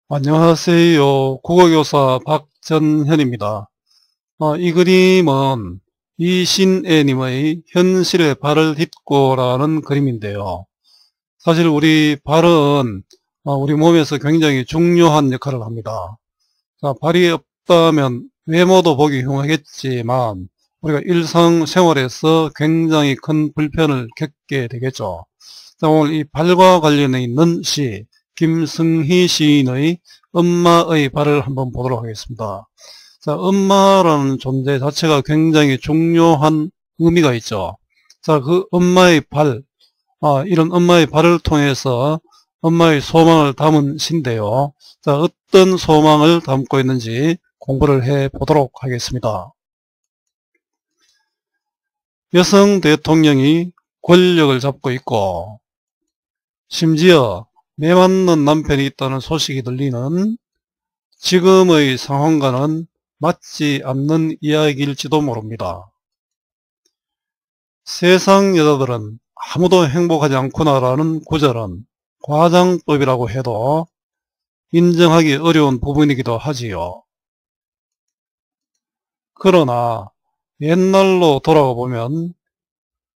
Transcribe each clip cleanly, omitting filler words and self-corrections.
안녕하세요. 국어교사 박전현입니다. 이 그림은 이신애님의 현실의 발을 딛고라는 그림인데요. 사실 우리 발은 우리 몸에서 굉장히 중요한 역할을 합니다. 자, 발이 없다면 외모도 보기 흉하겠지만 우리가 일상생활에서 굉장히 큰 불편을 겪게 되겠죠. 자, 오늘 이 발과 관련해 있는 시, 김승희 시인의 엄마의 발을 한번 보도록 하겠습니다. 자, 엄마라는 존재 자체가 굉장히 중요한 의미가 있죠. 자, 그 엄마의 발, 이런 엄마의 발을 통해서 엄마의 소망을 담은 시인데요. 자, 어떤 소망을 담고 있는지 공부를 해 보도록 하겠습니다. 여성 대통령이 권력을 잡고 있고, 심지어 매 맞는 남편이 있다는 소식이 들리는 지금의 상황과는 맞지 않는 이야기일지도 모릅니다. 세상 여자들은 아무도 행복하지 않구나라는 구절은 과장법이라고 해도 인정하기 어려운 부분이기도 하지요. 그러나 옛날로 돌아가 보면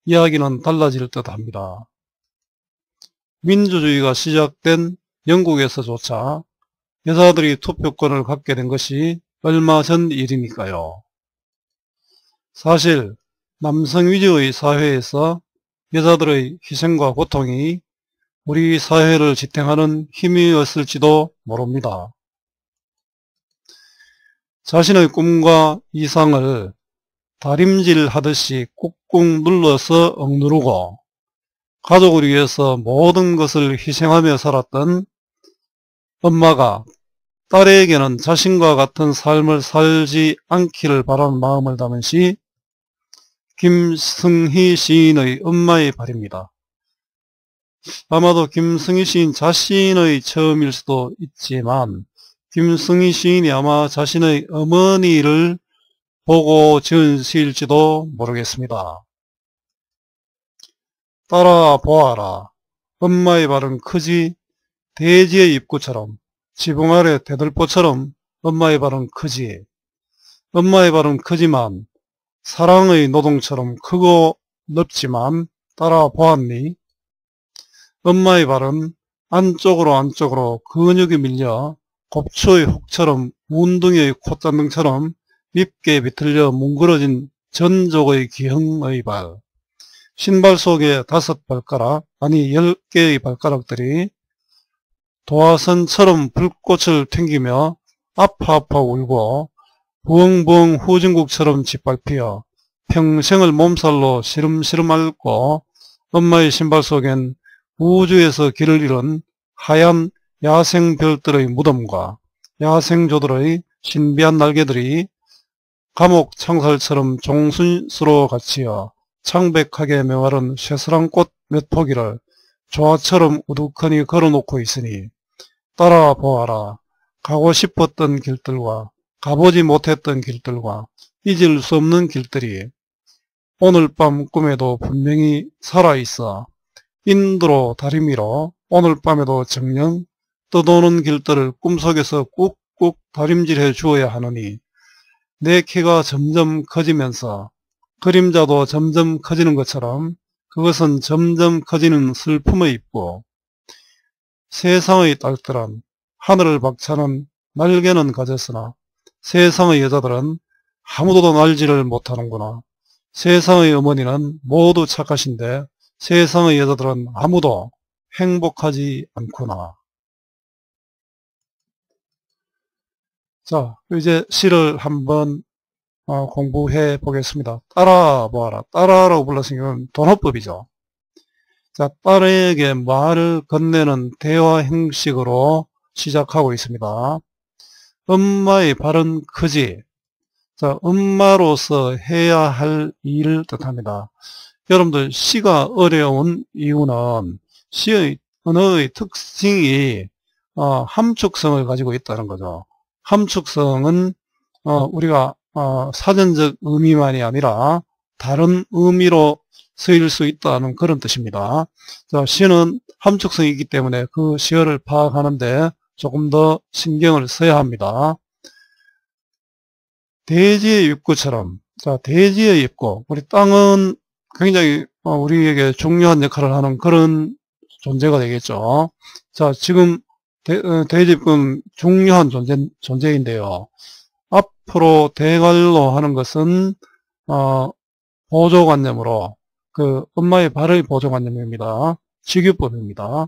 이야기는 달라질 듯합니다. 민주주의가 시작된 영국에서조차 여자들이 투표권을 갖게 된 것이 얼마 전 일이니까요. 사실 남성 위주의 사회에서 여자들의 희생과 고통이 우리 사회를 지탱하는 힘이었을지도 모릅니다. 자신의 꿈과 이상을 다림질하듯이 꾹꾹 눌러서 억누르고 가족을 위해서 모든 것을 희생하며 살았던 엄마가 딸에게는 자신과 같은 삶을 살지 않기를 바라는 마음을 담은 시, 김승희 시인의 엄마의 발입니다. 아마도 김승희 시인 자신의 처음일 수도 있지만 김승희 시인이 아마 자신의 어머니를 보고 지은 시일지도 모르겠습니다. 따라 보아라. 엄마의 발은 크지 돼지의 입구처럼, 지붕 아래 대들보처럼 엄마의 발은 크지. 엄마의 발은 크지만 사랑의 노동처럼 크고 넓지만 따라 보았니? 엄마의 발은 안쪽으로 근육이 밀려 곱초의 혹처럼 문둥이의 콧잔등처럼 밉게 비틀려 뭉그러진 전족의 기형의 발. 신발 속에 5발가락, 아니 10개의 발가락들이 도화선처럼 불꽃을 튕기며 아파아파 울고 부엉부엉 후진국처럼 짓밟히어 평생을 몸살로 시름시름 앓고 엄마의 신발 속엔 우주에서 길을 잃은 하얀 야생별들의 무덤과 야생조들의 신비한 날개들이 감옥 창살처럼 종순수로 갇히어 창백하게 메마른 쇠스랑꽃 몇 포기를 조화처럼 우두커니 걸어놓고 있으니 따라 보아라. 가고 싶었던 길들과 가보지 못했던 길들과 잊을 수 없는 길들이 오늘 밤 꿈에도 분명히 살아있어 인도로 다리미로 오늘 밤에도 정녕 떠도는 길들을 꿈속에서 꾹꾹 다림질해 주어야 하느니 내 키가 점점 커지면서 그림자도 점점 커지는 것처럼 그것은 점점 커지는 슬픔의 입고 세상의 딸들은 하늘을 박차는 날개는 가졌으나 세상의 여자들은 아무도 날지를 못하는구나. 세상의 어머니는 모두 착하신데 세상의 여자들은 아무도 행복하지 않구나. 자, 이제 시를 한번 공부해 보겠습니다. 따라 보아라. 따라라고 불렀으니까 돈어법이죠. 자, 딸에게 말을 건네는 대화 형식으로 시작하고 있습니다. 엄마의 발은 크지. 자, 엄마로서 해야 할 일을 뜻합니다. 여러분들 시가 어려운 이유는 시의 언어의 특징이 함축성을 가지고 있다는 거죠. 함축성은 우리가 사전적 의미만이 아니라 다른 의미로 쓰일 수 있다는 그런 뜻입니다. 자, 시는 함축성이 있기 때문에 그 시어를 파악하는데 조금 더 신경을 써야 합니다. 대지의 입구처럼, 자, 대지의 입구, 우리 땅은 굉장히 우리에게 중요한 역할을 하는 그런 존재가 되겠죠. 자, 지금 대지 입구는 중요한 존재인데요. 앞으로 대관로 하는 것은 보조관념으로 엄마의 발의 보조관념입니다. 직유법입니다.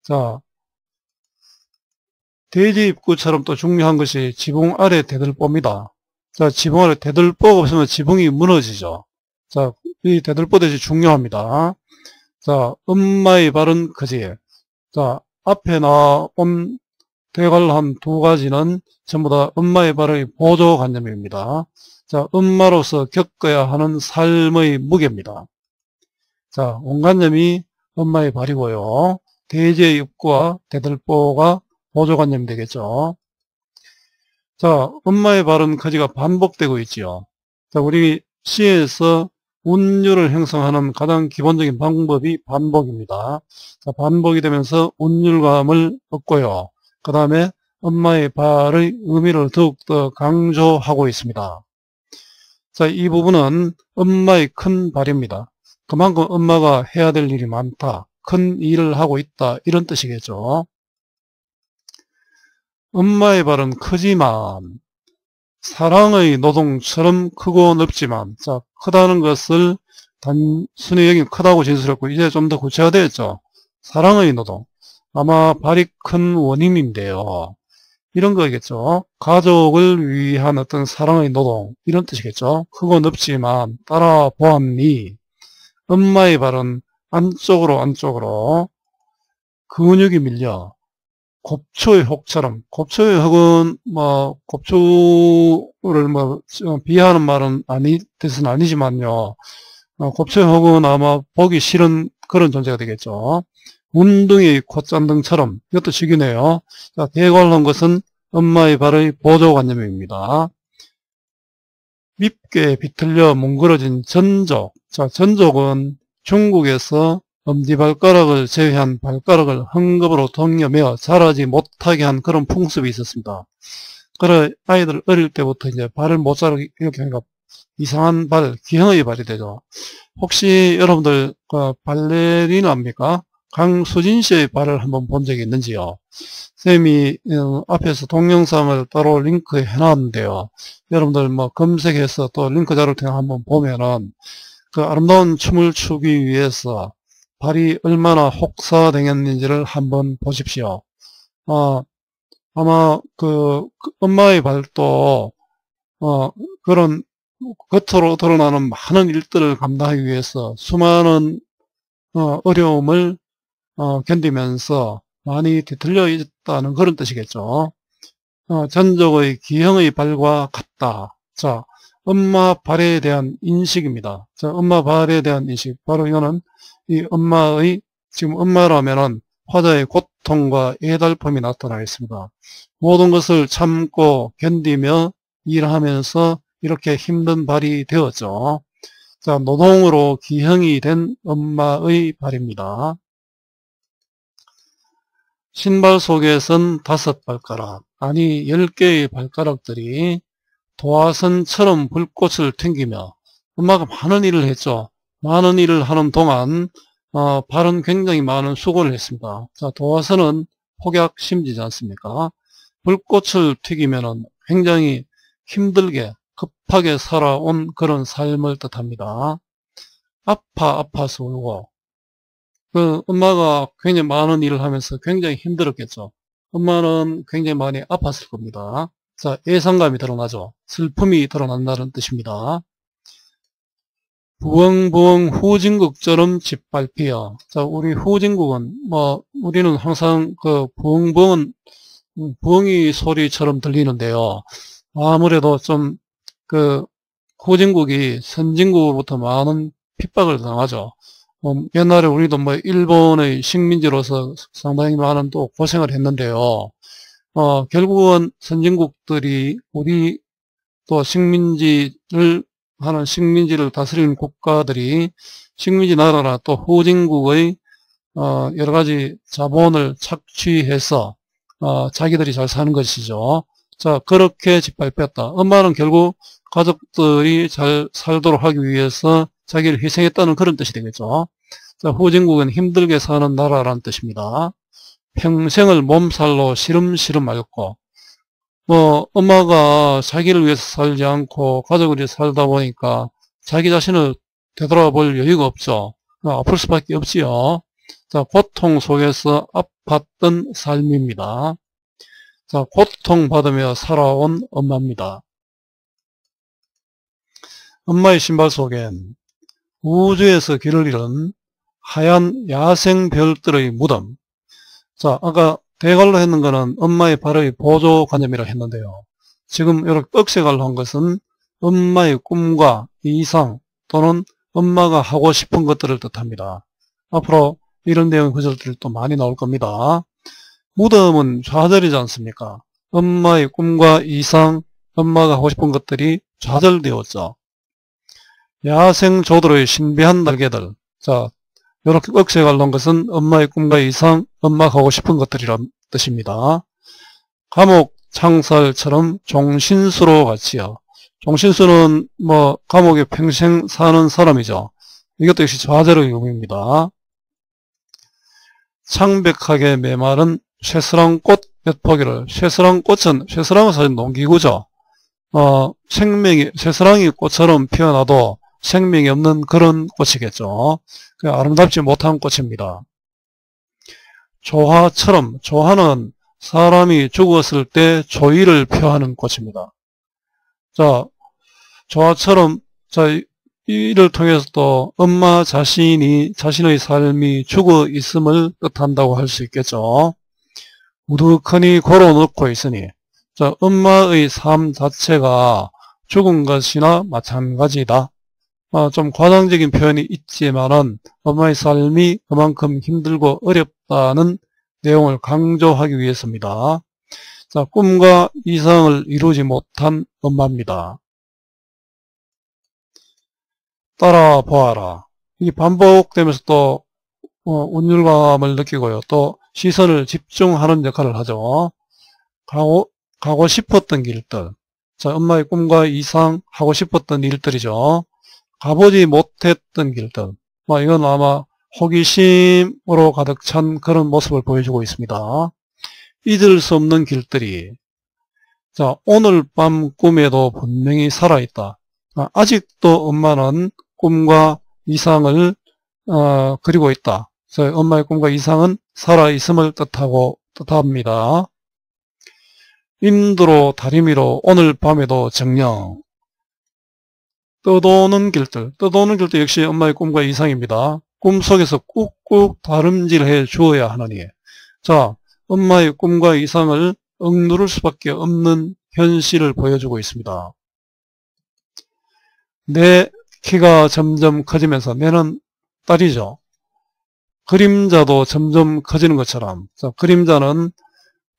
자, 대지 입구처럼 또 중요한 것이 지붕 아래 대들보입니다. 자, 지붕 아래 대들보가 없으면 지붕이 무너지죠. 자, 이 대들보 대지 중요합니다. 자, 엄마의 발은 거지. 자, 앞에 나온 대관한 두 가지는 전부 다 엄마의 발의 보조관념입니다. 자, 엄마로서 겪어야 하는 삶의 무게입니다. 자, 원관념이 엄마의 발이고요. 대지의 입구와 대들보가 보조관념이 되겠죠. 자, 엄마의 발은 거지가 반복되고 있지요. 자, 우리 시에서 운율을 형성하는 가장 기본적인 방법이 반복입니다. 자, 반복이 되면서 운율감을 얻고요. 그 다음에 엄마의 발의 의미를 더욱더 강조하고 있습니다. 자, 이 부분은 엄마의 큰 발입니다. 그만큼 엄마가 해야 될 일이 많다. 큰 일을 하고 있다. 이런 뜻이겠죠. 엄마의 발은 크지만 사랑의 노동처럼 크고 넓지만, 자, 크다는 것을 단순히 여기 크다고 진술했고 이제 좀 더 구체화되었죠. 사랑의 노동. 아마 발이 큰 원인인데요. 이런 거겠죠. 가족을 위한 어떤 사랑의 노동 이런 뜻이겠죠. 크고 넓지만 따라 보았니 엄마의 발은 안쪽으로 근육이 밀려 곱초의 혹처럼, 곱초의 혹은 곱초를 비하하는 말은 뜻은 아니지만요. 곱초의 혹은 아마 보기 싫은 그런 존재가 되겠죠. 운둥이 콧잔등처럼, 이것도 식이네요. 자, 대관한 것은 엄마의 발의 보조관념입니다. 밉게 비틀려 뭉그러진 전족. 자, 전족은 중국에서 엄지발가락을 제외한 발가락을 헝겊으로 동여매어 자라지 못하게 한 그런 풍습이 있었습니다. 그래, 아이들 어릴 때부터 이제 발을 못 자르게 이렇게 하니까 이상한 발, 기형의 발이 되죠. 혹시 여러분들 발레리나입니까? 강수진 씨의 발을 한번 본 적이 있는지요? 쌤이 앞에서 동영상을 따로 링크해 놨는데요. 여러분들 검색해서 또 링크 자료를 통해 한번 보면은 그 아름다운 춤을 추기 위해서 발이 얼마나 혹사되었는지를 한번 보십시오. 아마 엄마의 발도 그런 겉으로 드러나는 많은 일들을 감당하기 위해서 수많은 어려움을 견디면서 많이 뒤틀려 있다는 그런 뜻이겠죠. 전적의 기형의 발과 같다. 자, 엄마 발에 대한 인식입니다. 자, 엄마 발에 대한 인식. 바로 이거는 이 엄마의, 지금 엄마라면은 화자의 고통과 애달픔이 나타나 있습니다. 모든 것을 참고 견디며 일하면서 이렇게 힘든 발이 되었죠. 자, 노동으로 기형이 된 엄마의 발입니다. 신발 속에선 5발가락, 아니 10개의 발가락들이 도화선처럼 불꽃을 튕기며 엄마가 많은 일을 했죠. 많은 일을 하는 동안 발은 굉장히 많은 수고를 했습니다. 자, 도화선은 폭약심지지 않습니까? 불꽃을 튀기면 굉장히 힘들게 급하게 살아온 그런 삶을 뜻합니다. 아파서 울고 엄마가 굉장히 많은 일을 하면서 굉장히 힘들었겠죠. 엄마는 굉장히 많이 아팠을 겁니다. 자, 애상감이 드러나죠. 슬픔이 드러난다는 뜻입니다. 부엉부엉 후진국처럼 짓밟히어. 자, 우리 후진국은 우리는 항상 부엉부엉은 부엉이 소리처럼 들리는데요. 아무래도 좀 후진국이 선진국으로부터 많은 핍박을 당하죠. 옛날에 우리도 일본의 식민지로서 상당히 많은 또 고생을 했는데요. 결국은 선진국들이 우리 또 식민지를 다스리는 국가들이 식민지 나라나 또 후진국의 여러 가지 자본을 착취해서 자기들이 잘 사는 것이죠. 자, 그렇게 짓밟혔다. 엄마는 결국 가족들이 잘 살도록 하기 위해서 자기를 희생했다는 그런 뜻이 되겠죠. 자, 후진국은 힘들게 사는 나라라는 뜻입니다. 평생을 몸살로 시름시름 앓고, 엄마가 자기를 위해서 살지 않고 가족을 위해서 살다 보니까 자기 자신을 되돌아볼 여유가 없죠. 아플 수밖에 없지요. 자, 고통 속에서 아팠던 삶입니다. 자, 고통받으며 살아온 엄마입니다. 엄마의 신발 속엔 우주에서 길을 잃은 하얀 야생 별들의 무덤. 자, 아까 대갈로 했는 거는 엄마의 발의 보조관념이라 했는데요. 지금 이렇게 억새갈로 한 것은 엄마의 꿈과 이상 또는 엄마가 하고 싶은 것들을 뜻합니다. 앞으로 이런 내용 구절들이 또 많이 나올 겁니다. 무덤은 좌절이지 않습니까? 엄마의 꿈과 이상, 엄마가 하고 싶은 것들이 좌절되었죠. 야생 조들의 신비한 날개들. 자, 이렇게 억새가 놓은 것은 엄마의 꿈과 이상, 엄마가 하고 싶은 것들이란 뜻입니다. 감옥 창살처럼 종신수로 같이요. 종신수는 감옥에 평생 사는 사람이죠. 이것도 역시 좌절의 의미입니다. 창백하게 메마른 쇠스랑 꽃 몇 포기를. 쇠스랑 꽃은, 쇠스랑은 사실 농기구죠. 쇠스랑이 꽃처럼 피어나도 생명이 없는 그런 꽃이겠죠. 아름답지 못한 꽃입니다. 조화처럼, 조화는 사람이 죽었을 때 조의를 표하는 꽃입니다. 자, 조화처럼, 자, 이를 통해서 또 엄마 자신의 삶이 죽어 있음을 뜻한다고 할 수 있겠죠. 우두커니 걸어놓고 있으니, 자, 엄마의 삶 자체가 죽은 것이나 마찬가지다. 좀 과장적인 표현이 있지만은 엄마의 삶이 그만큼 힘들고 어렵다는 내용을 강조하기 위해서입니다. 자, 꿈과 이상을 이루지 못한 엄마입니다. 따라 보아라. 이게 반복되면서 또 운율감을 느끼고요. 또 시선을 집중하는 역할을 하죠. 가고 싶었던 길들. 자, 엄마의 꿈과 이상 하고 싶었던 일들이죠. 가보지 못했던 길들. 이건 아마 호기심으로 가득 찬 그런 모습을 보여주고 있습니다. 잊을 수 없는 길들이. 자, 오늘 밤 꿈에도 분명히 살아있다. 아직도 엄마는 꿈과 이상을 그리고 있다. 그래서 엄마의 꿈과 이상은 살아있음을 뜻합니다. 인도로 다리미로 오늘 밤에도 정령. 떠도는 길들 역시 엄마의 꿈과 이상입니다. 꿈속에서 꾹꾹 다름질해 주어야 하느니. 자, 엄마의 꿈과 이상을 억누를 수밖에 없는 현실을 보여주고 있습니다. 내 키가 점점 커지면서, 내는 딸이죠. 그림자도 점점 커지는 것처럼, 자, 그림자는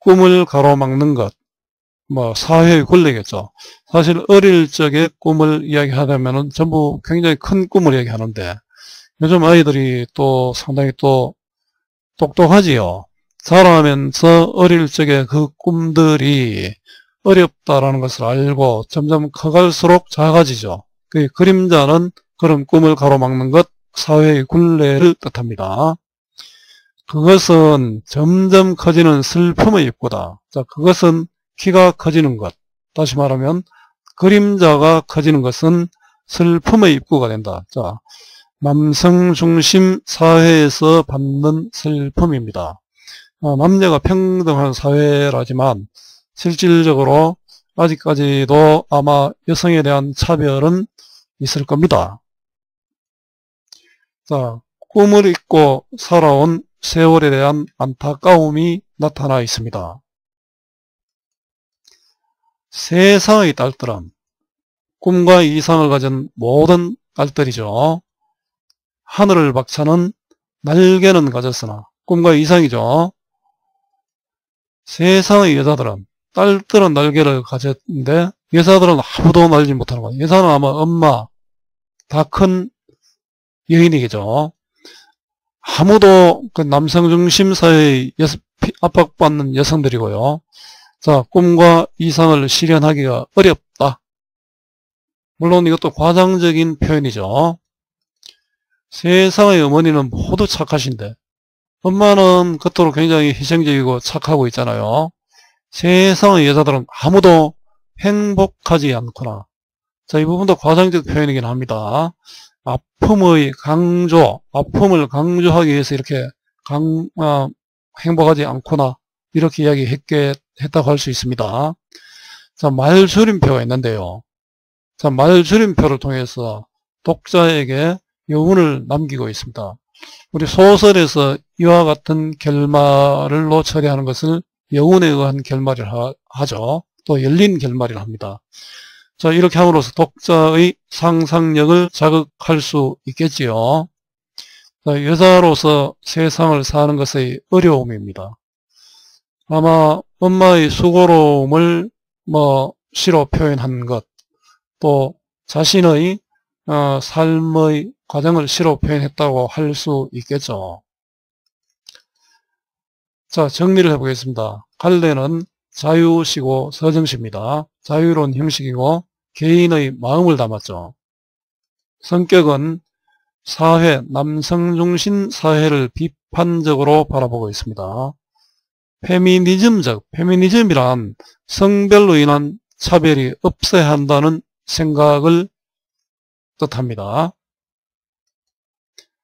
꿈을 가로막는 것, 사회의 권리겠죠. 사실 어릴 적에 꿈을 이야기하려면 전부 굉장히 큰 꿈을 이야기하는데, 요즘 아이들이 또 상당히 또 똑똑하지요. 자라면서 어릴 적에 그 꿈들이 어렵다라는 것을 알고 점점 커갈수록 작아지죠. 그 그림자는 그런 꿈을 가로막는 것, 사회의 굴레를 뜻합니다. 그것은 점점 커지는 슬픔의 입구다. 자, 그것은 키가 커지는 것. 다시 말하면 그림자가 커지는 것은 슬픔의 입구가 된다. 자, 남성 중심 사회에서 받는 슬픔입니다. 남녀가 평등한 사회라지만 실질적으로 아직까지도 아마 여성에 대한 차별은 있을 겁니다. 자, 꿈을 잊고 살아온 세월에 대한 안타까움이 나타나 있습니다. 세상의 딸들은 꿈과 이상을 가진 모든 딸들이죠. 하늘을 박차는 날개는 가졌으나 꿈과 이상이죠. 세상의 여자들은, 딸들은 날개를 가졌는데 여자들은 아무도 날지 못하는 거예요. 여자는 아마 엄마, 다 큰 여인이겠죠. 아무도 그 남성 중심 사회의 압박받는 여성들이고요. 자, 꿈과 이상을 실현하기가 어렵다. 물론 이것도 과장적인 표현이죠. 세상의 어머니는 모두 착하신데 엄마는 겉으로 굉장히 희생적이고 착하고 있잖아요. 세상의 여자들은 아무도 행복하지 않구나. 자, 이 부분도 과장적 표현이긴 합니다. 아픔의 강조, 아픔을 강조하기 위해서 이렇게 행복하지 않구나 이렇게 이야기했다고 할 수 있습니다. 자, 말줄임표가 있는데요. 자, 말줄임표를 통해서 독자에게 여운을 남기고 있습니다. 우리 소설에서 이와 같은 결말로 처리하는 것을 여운에 의한 결말이라 하죠. 또 열린 결말이라 합니다. 자, 이렇게 함으로써 독자의 상상력을 자극할 수 있겠지요. 자, 여자로서 세상을 사는 것의 어려움입니다. 아마 엄마의 수고로움을 시로 표현한 것, 또 자신의 삶의 과정을 시로 표현했다고 할 수 있겠죠. 자, 정리를 해보겠습니다. 갈래는 자유시고 서정시입니다. 자유로운 형식이고 개인의 마음을 담았죠. 성격은 사회, 남성 중심 사회를 비판적으로 바라보고 있습니다. 페미니즘이란 성별로 인한 차별이 없어야 한다는 생각을 뜻합니다.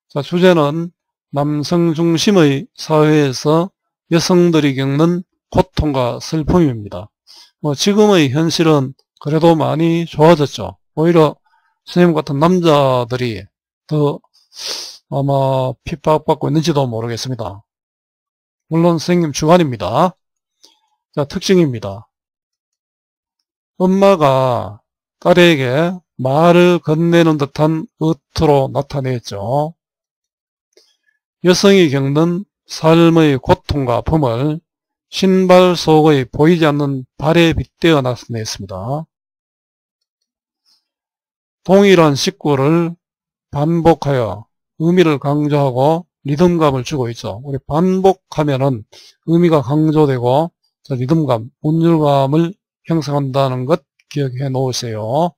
자, 주제는 남성 중심의 사회에서 여성들이 겪는 고통과 슬픔입니다. 지금의 현실은 그래도 많이 좋아졌죠. 오히려 선생님 같은 남자들이 더 아마 핍박받고 있는지도 모르겠습니다. 물론 선생님 주관입니다. 자, 특징입니다. 엄마가 딸에게 말을 건네는 듯한 어투로 나타냈죠. 여성이 겪는 삶의 고통과 아픔을 신발 속의 보이지 않는 발에 빗대어 나타냈습니다. 동일한 식구를 반복하여 의미를 강조하고 리듬감을 주고 있죠. 우리 반복하면은 의미가 강조되고 리듬감, 운율감을 형성한다는 것 기억해 놓으세요.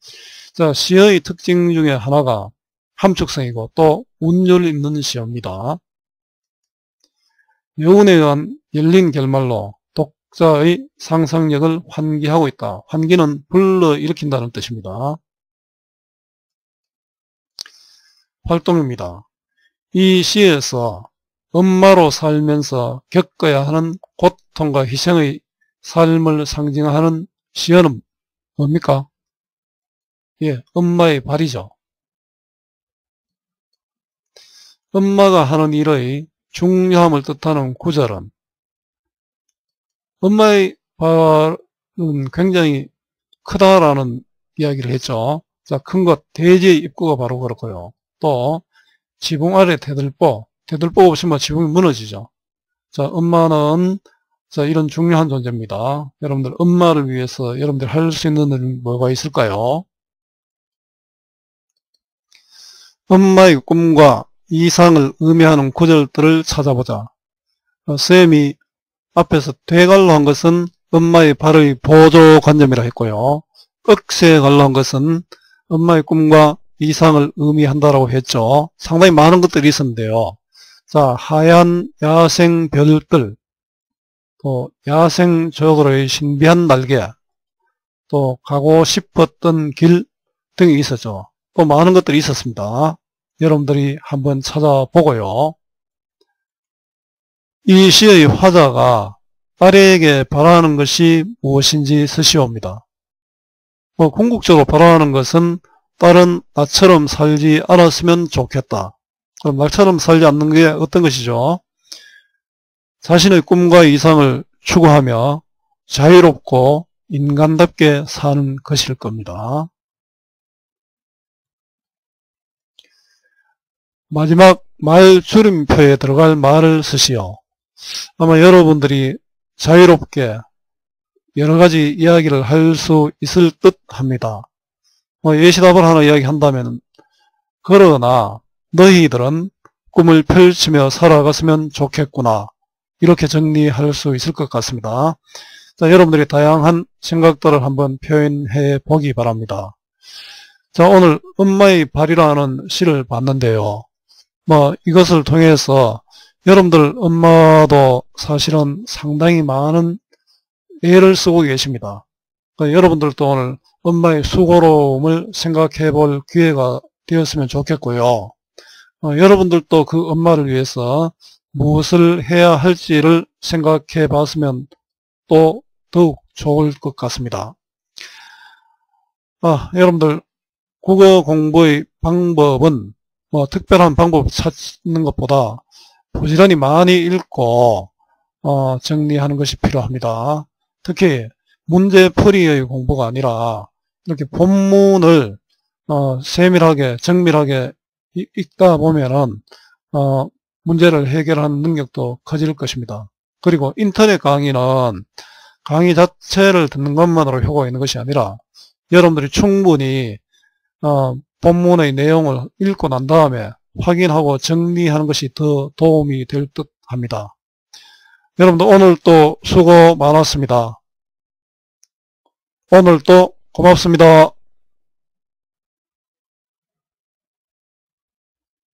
자, 시의 특징 중에 하나가 함축성이고 또 운율 있는 시입니다. 여운에 의한 열린 결말로 독자의 상상력을 환기하고 있다. 환기는 불러일으킨다는 뜻입니다. 활동입니다. 이 시에서 엄마로 살면서 겪어야 하는 고통과 희생의 삶을 상징하는 시어는 뭡니까? 예, 엄마의 발이죠. 엄마가 하는 일의 중요함을 뜻하는 구절은 엄마의 발은 굉장히 크다라는 이야기를 했죠. 자, 큰 것, 대지의 입구가 바로 그렇고요. 또 지붕 아래 대들보 없으면 지붕이 무너지죠. 자, 엄마는 이런 중요한 존재입니다. 여러분들 엄마를 위해서 여러분들 할 수 있는 일은 뭐가 있을까요? 엄마의 꿈과 이상을 의미하는 구절들을 찾아보자. 쌤이 앞에서 되갈로 한 것은 엄마의 발의 보조관념이라 했고요. 억세 갈로 한 것은 엄마의 꿈과 이상을 의미한다라고 했죠. 상당히 많은 것들이 있었는데요. 자, 하얀 야생 별들, 또 야생 저고로의 신비한 날개, 또 가고 싶었던 길 등이 있었죠. 또 많은 것들이 있었습니다. 여러분들이 한번 찾아보고요. 이 시의 화자가 딸에게 바라는 것이 무엇인지 서시옵니다. 궁극적으로 바라는 것은 딸은 나처럼 살지 않았으면 좋겠다. 그럼 나처럼 살지 않는 게 어떤 것이죠? 자신의 꿈과 이상을 추구하며 자유롭고 인간답게 사는 것일 겁니다. 마지막 말 줄임표에 들어갈 말을 쓰시오. 아마 여러분들이 자유롭게 여러가지 이야기를 할 수 있을 듯 합니다. 예시답을 하나 이야기한다면, 그러나 너희들은 꿈을 펼치며 살아갔으면 좋겠구나. 이렇게 정리할 수 있을 것 같습니다. 자, 여러분들이 다양한 생각들을 한번 표현해 보기 바랍니다. 자, 오늘 엄마의 발이라는 시를 봤는데요. 이것을 통해서 여러분들 엄마도 사실은 상당히 많은 애를 쓰고 계십니다. 여러분들도 오늘 엄마의 수고로움을 생각해 볼 기회가 되었으면 좋겠고요. 여러분들도 그 엄마를 위해서 무엇을 해야 할지를 생각해 봤으면 또 더욱 좋을 것 같습니다. 여러분들 국어 공부의 방법은 특별한 방법 찾는 것보다 부지런히 많이 읽고 정리하는 것이 필요합니다. 특히 문제풀이의 공부가 아니라 이렇게 본문을 세밀하게 정밀하게 읽다 보면은 문제를 해결하는 능력도 커질 것입니다. 그리고 인터넷 강의는 강의 자체를 듣는 것만으로 효과가 있는 것이 아니라 여러분들이 충분히 본문의 내용을 읽고 난 다음에 확인하고 정리하는 것이 더 도움이 될 듯 합니다. 여러분들 오늘 또 수고 많았습니다. 오늘 또 고맙습니다.